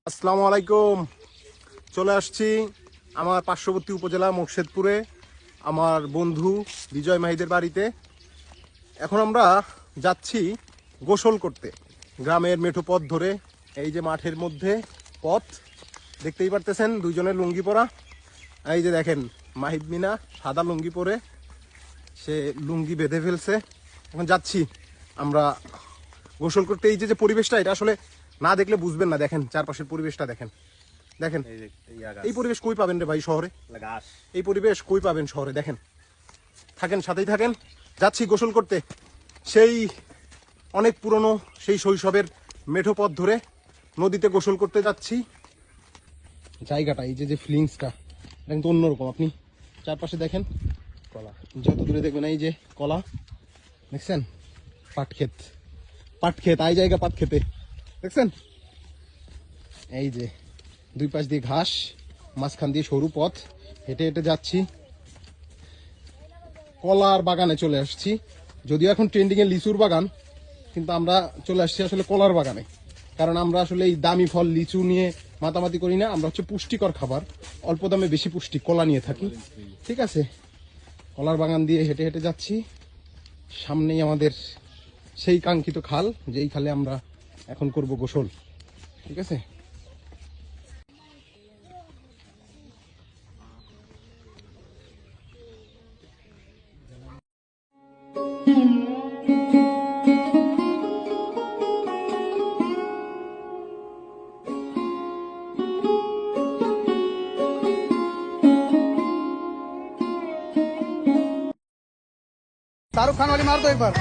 আসসালামু আলাইকুম। চলে আসছি আমার পার্শ্ববর্তী উপজেলা মোর্শেদপুরে আমার বন্ধু বিজয় মাহিদের বাড়িতে। এখন আমরা যাচ্ছি গোসল করতে গ্রামের মেঠো পথ ধরে। এই যে মাঠের মধ্যে পথ দেখতেই পারতেছেন, দুইজনের লুঙ্গি পরা। এই যে দেখেন মাহিদ মিনা সাদা লুঙ্গি পরে, সে লুঙ্গি বেঁধে ফেলছে। এখন যাচ্ছি আমরা গোসল করতে। এই যে পরিবেশটা, এটা আসলে না দেখলে বুঝবেন না। দেখেন চারপাশের পরিবেশটা দেখেন, দেখেন এই পরিবেশ কই পাবেন রে ভাই শহরে? এই পরিবেশ কই পাবেন শহরে? দেখেন, থাকেন সাথেই থাকেন। যাচ্ছি গোসল করতে সেই অনেক পুরনো সেই শৈশবের মেঠো পথ ধরে নদীতে গোসল করতে যাচ্ছি। জায়গাটা এই যে ফিলিংসটা এটা কিন্তু অন্যরকম। আপনি চারপাশে দেখেন, কলা যত দূরে দেখবেন এই যে কলা দেখছেন, পাট ক্ষেত, পাট ক্ষেত, এই জায়গা পাট খেতে দেখছেন। এই যে দুই পাশ দিয়ে ঘাস, মাঝখান দিয়ে সরু পথ, হেঁটে হেঁটে যাচ্ছি। কলার বাগানে চলে আসছি, যদিও এখন ট্রেন্ডিং এ লিচুর বাগান, কিন্তু আমরা চলে আসছি আসলে কলার বাগানে। কারণ আমরা আসলে এই দামি ফল লিচু নিয়ে মাতামাতি করি না, আমরা হচ্ছে পুষ্টিকর খাবার, অল্প দামে বেশি পুষ্টি কলা নিয়ে থাকি। ঠিক আছে, কলার বাগান দিয়ে হেঁটে হেঁটে যাচ্ছি। সামনেই আমাদের সেই কাঙ্ক্ষিত খাল, যেই খালে আমরা এখন করব গোসল। ঠিক আছে, शाहरुख खान वाली मार दो एक बार।